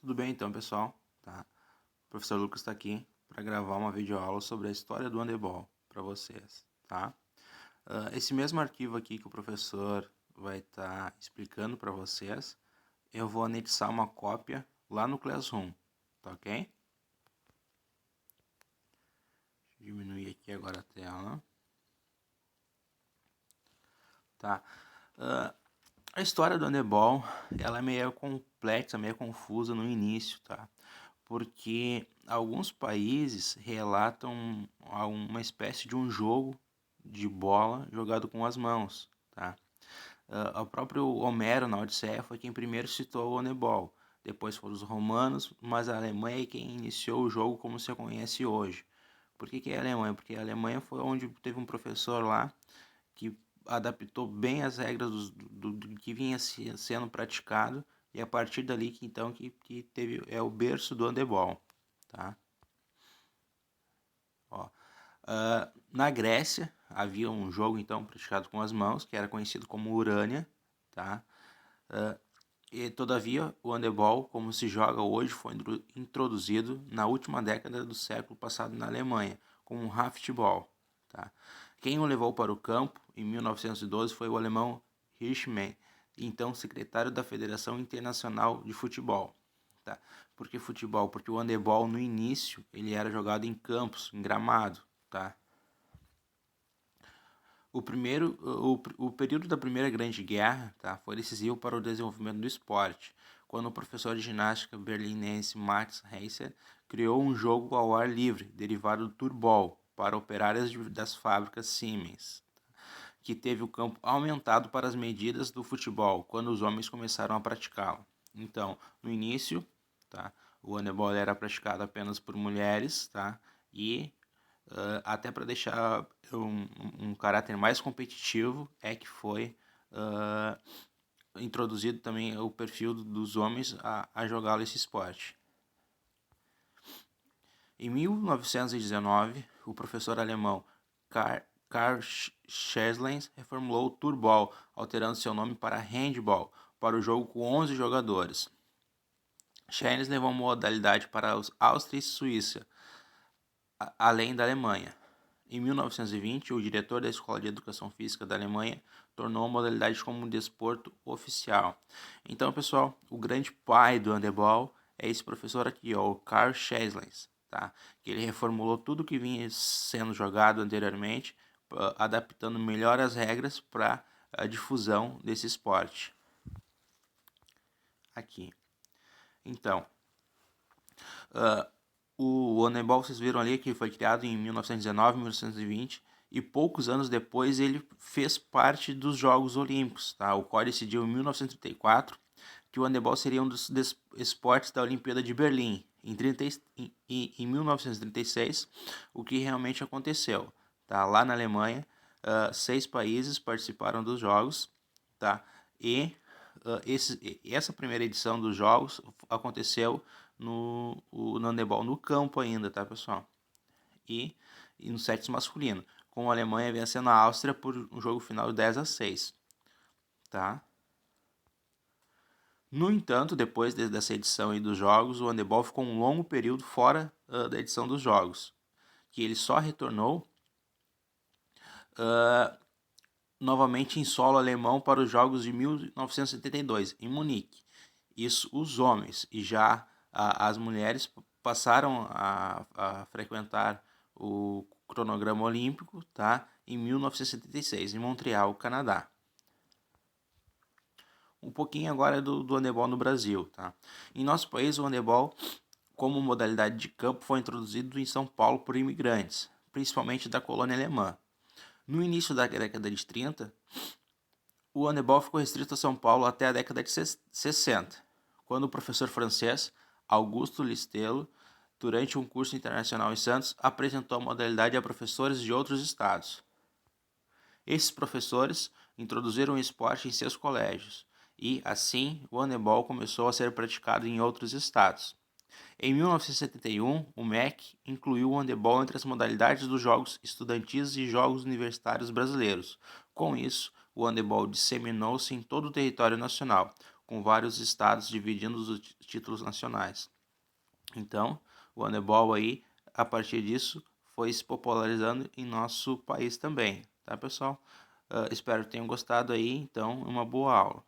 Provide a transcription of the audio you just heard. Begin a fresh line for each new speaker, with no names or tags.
Tudo bem então, pessoal? Tá? O professor Lucas está aqui para gravar uma videoaula sobre a história do handebol para vocês, tá? Esse mesmo arquivo aqui que o professor vai estar explicando para vocês, eu vou anexar uma cópia lá no Classroom, tá ok? Deixa eu diminuir aqui agora a tela. Tá? A história do handebol, ela é meio complexa, meio confusa no início, tá? Porque alguns países relatam uma espécie de um jogo de bola jogado com as mãos, tá? O próprio Homero, na Odisseia, foi quem primeiro citou o handebol. Depois foram os romanos, mas a Alemanha é quem iniciou o jogo como se conhece hoje. Por que é a Alemanha? Porque a Alemanha foi onde teve um professor lá que adaptou bem as regras do que vinha sendo praticado, e a partir dali que teve o berço do handebol, tá? Ó, na Grécia havia um jogo então praticado com as mãos que era conhecido como Urânia, tá? E todavia o handebol, como se joga hoje, foi introduzido na última década do século passado na Alemanha como um Handball, tá? Quem o levou para o campo em 1912 foi o alemão Hirschmann, então secretário da Federação Internacional de Futebol. Tá? Por que futebol? Porque o handebol no início ele era jogado em campos, em gramado. Tá? O período da Primeira Grande Guerra, tá, foi decisivo para o desenvolvimento do esporte, quando o professor de ginástica berlinense Max Heiser criou um jogo ao ar livre, derivado do turbol, para operários das fábricas Siemens, que teve o campo aumentado para as medidas do futebol, quando os homens começaram a praticá-lo. Então, no início, tá, o handebol era praticado apenas por mulheres, tá, e até para deixar um caráter mais competitivo, é que foi introduzido também o perfil dos homens a jogar esse esporte. Em 1919, o professor alemão Karl Scheslen reformulou o turbol, alterando seu nome para handball, para o jogo com 11 jogadores. Scheslen levou a modalidade para os Áustria e Suíça, além da Alemanha. Em 1920, o diretor da Escola de Educação Física da Alemanha tornou a modalidade como um desporto oficial. Então, pessoal, o grande pai do handebol é esse professor aqui, ó, o Karl Scheslen, tá? Que ele reformulou tudo que vinha sendo jogado anteriormente, adaptando melhor as regras para a difusão desse esporte. Aqui. Então, o handebol, vocês viram ali que foi criado em 1919, 1920, e poucos anos depois ele fez parte dos Jogos Olímpicos, tá? O COI decidiu em 1934 que o handebol seria um dos esportes da Olimpíada de Berlim, em 1936, o que realmente aconteceu. Tá? Lá na Alemanha, 6 países participaram dos Jogos, tá? E essa primeira edição dos Jogos aconteceu no handebol no campo ainda, tá, pessoal? E no sexo masculino, com a Alemanha vencendo a Áustria por um jogo final de 10-6, tá? No entanto, depois dessa edição aí dos jogos, o handebol ficou um longo período fora da edição dos jogos, que ele só retornou novamente em solo alemão para os jogos de 1972, em Munique. Isso os homens, e já as mulheres passaram a frequentar o cronograma olímpico, tá, em 1976, em Montreal, Canadá. Um pouquinho agora do handebol no Brasil. Tá? Em nosso país, o handebol, como modalidade de campo, foi introduzido em São Paulo por imigrantes, principalmente da colônia alemã. No início da década de 30, o handebol ficou restrito a São Paulo até a década de 60, quando o professor francês Augusto Listello, durante um curso internacional em Santos, apresentou a modalidade a professores de outros estados. Esses professores introduziram o esporte em seus colégios e, assim, o handebol começou a ser praticado em outros estados. Em 1971, o MEC incluiu o handebol entre as modalidades dos Jogos Estudantis e Jogos Universitários Brasileiros. Com isso, o handebol disseminou-se em todo o território nacional, com vários estados dividindo os títulos nacionais. Então, o handebol aí, a partir disso, foi se popularizando em nosso país também, tá, pessoal? Espero que tenham gostado aí, então, uma boa aula.